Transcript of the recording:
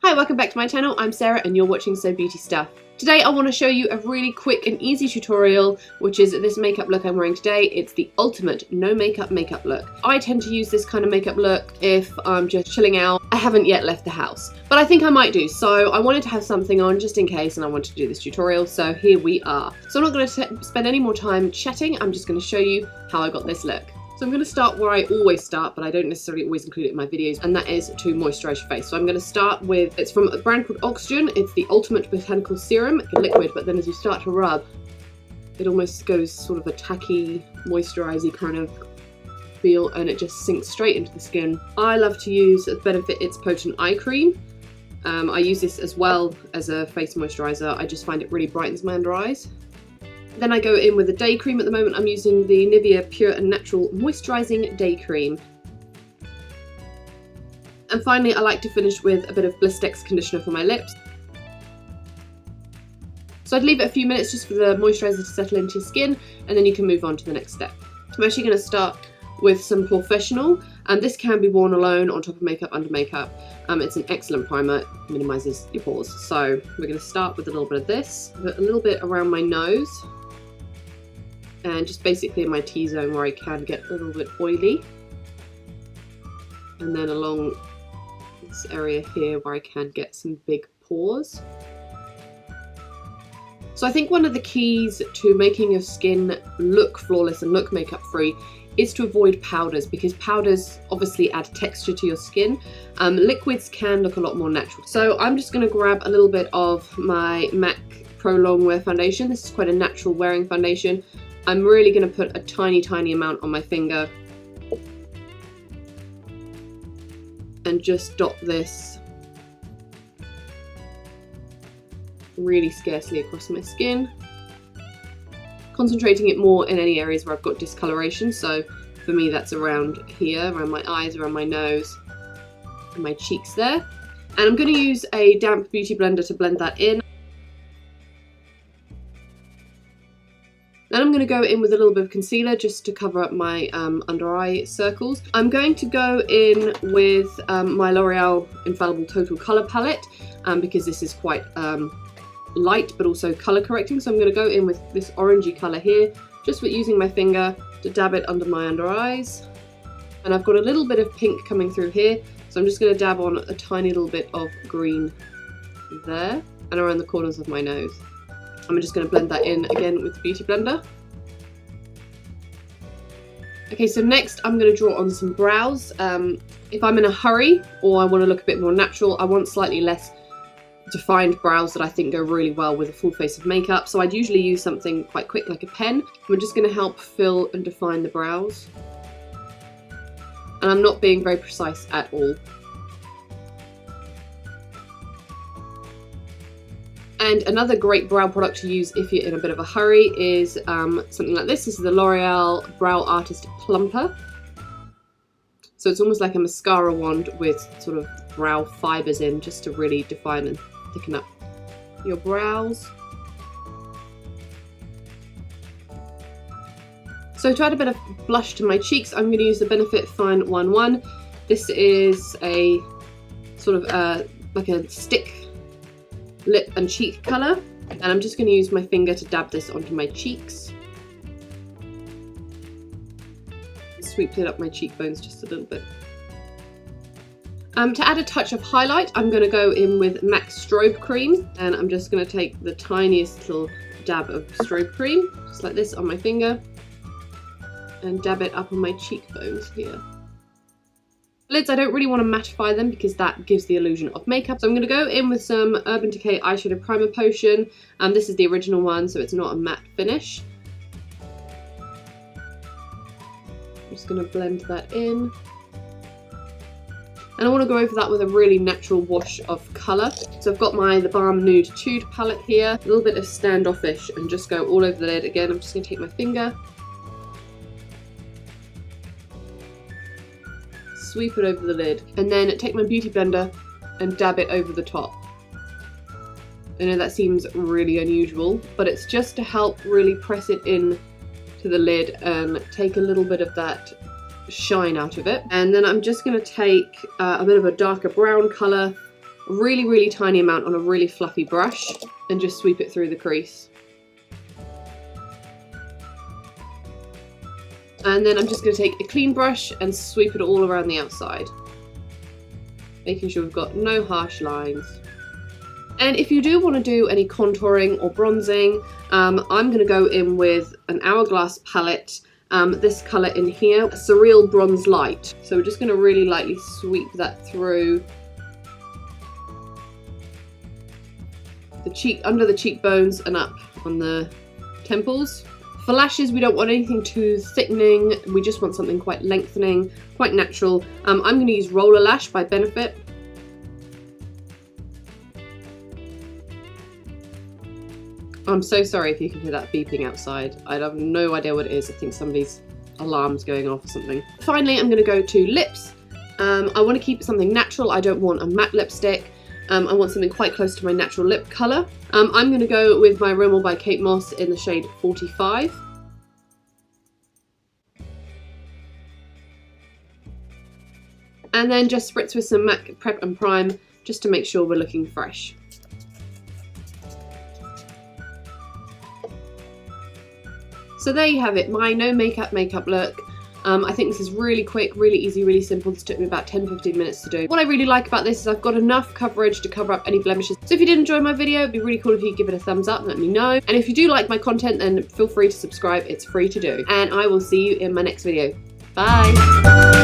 Hi, welcome back to my channel. I'm Sarah and you're watching So Beauty Stuff. Today I want to show you a really quick and easy tutorial, which is this makeup look I'm wearing today. It's the ultimate no makeup look. I tend to use this kind of makeup look if I'm just chilling out. I haven't yet left the house, but I think I might do. So I wanted to have something on just in case and I wanted to do this tutorial. So here we are. So I'm not going to spend any more time chatting. I'm just going to show you how I got this look. So I'm going to start where I always start, but I don't necessarily always include it in my videos, and that is to moisturise your face. So I'm going to start with, it's from a brand called Oxygen. It's the Ultimate Botanical Serum, a liquid, but then as you start to rub, it almost goes sort of a tacky, moisturisey kind of feel, and it just sinks straight into the skin. I love to use, as Benefit, its Potent Eye Cream. I use this as well as a face moisturiser. I just find it really brightens my under eyes. Then I go in with a day cream. At the moment I'm using the Nivea Pure and Natural Moisturising Day Cream. And finally I like to finish with a bit of Blistex conditioner for my lips. So I'd leave it a few minutes just for the moisturiser to settle into your skin, and then you can move on to the next step. I'm actually going to start with some Professional, and this can be worn alone, on top of makeup, under makeup. It's an excellent primer, it minimises your pores. So we're going to start with a little bit of this, a little bit around my nose, and just basically in my T-zone where I can get a little bit oily, and then along this area here where I can get some big pores. So I think one of the keys to making your skin look flawless and look makeup free is to avoid powders, because powders obviously add texture to your skin. Liquids can look a lot more natural. So I'm just going to grab a little bit of my MAC Pro Longwear Foundation. This is quite a natural wearing foundation. I'm really going to put a tiny amount on my finger and just dot this really scarcely across my skin, concentrating it more in any areas where I've got discoloration. So for me that's around here, around my eyes, around my nose, and my cheeks there. And I'm going to use a damp beauty blender to blend that in. Then I'm going to go in with a little bit of concealer just to cover up my under eye circles. I'm going to go in with my L'Oreal Infallible Total Colour Palette because this is quite light but also colour correcting. So I'm going to go in with this orangey colour here, just with using my finger to dab it under my under eyes. And I've got a little bit of pink coming through here, so I'm just going to dab on a tiny little bit of green there and around the corners of my nose. I'm just going to blend that in again with the beauty blender. Okay, so next I'm going to draw on some brows. If I'm in a hurry or I want to look a bit more natural, I want slightly less defined brows that I think go really well with a full face of makeup. So I'd usually use something quite quick like a pen. We're just going to help fill and define the brows. And I'm not being very precise at all. And another great brow product to use if you're in a bit of a hurry is something like this. This is the L'Oreal Brow Artist Plumper. So it's almost like a mascara wand with sort of brow fibres in, just to really define and thicken up your brows. So to add a bit of blush to my cheeks, I'm going to use the Benefit Fine 1-1. This is a sort of like a stick lip and cheek colour, and I'm just going to use my finger to dab this onto my cheeks. Sweep it up my cheekbones just a little bit. To add a touch of highlight, I'm going to go in with MAC Strobe Cream, and I'm just going to take the tiniest little dab of Strobe Cream, just like this on my finger, and dab it up on my cheekbones here. Lids, I don't really want to mattify them because that gives the illusion of makeup. So I'm going to go in with some Urban Decay Eyeshadow Primer Potion. This is the original one, so it's not a matte finish. I'm just going to blend that in. And I want to go over that with a really natural wash of colour. So I've got the Balm Nude Tude palette here. A little bit of standoffish and just go all over the lid. Again, I'm just going to take my finger, sweep it over the lid, and then take my beauty blender and dab it over the top. I know that seems really unusual, but it's just to help really press it in to the lid and take a little bit of that shine out of it. And then I'm just going to take a bit of a darker brown colour a really, really tiny amount on a really fluffy brush and just sweep it through the crease. And then I'm just going to take a clean brush and sweep it all around the outside, making sure we've got no harsh lines. And if you do want to do any contouring or bronzing, I'm going to go in with an Hourglass palette, this colour in here, Surreal Bronze Light. So we're just going to really lightly sweep that through the cheek, under the cheekbones and up on the temples. For lashes, we don't want anything too thickening, we just want something quite lengthening, quite natural. I'm going to use Roller Lash by Benefit. I'm so sorry if you can hear that beeping outside. I have no idea what it is. I think somebody's alarm's going off or something. Finally, I'm going to go to lips. I want to keep something natural. I don't want a matte lipstick. I want something quite close to my natural lip colour. I'm going to go with my Rimmell by Kate Moss in the shade 45. And then just spritz with some MAC Prep and Prime just to make sure we're looking fresh. So there you have it, my no makeup look. I think this is really quick, really easy, really simple. This took me about 10-15 minutes to do. What I really like about this is I've got enough coverage to cover up any blemishes. So if you did enjoy my video, it'd be really cool if you give it a thumbs up and let me know. And if you do like my content, then feel free to subscribe. It's free to do. And I will see you in my next video. Bye!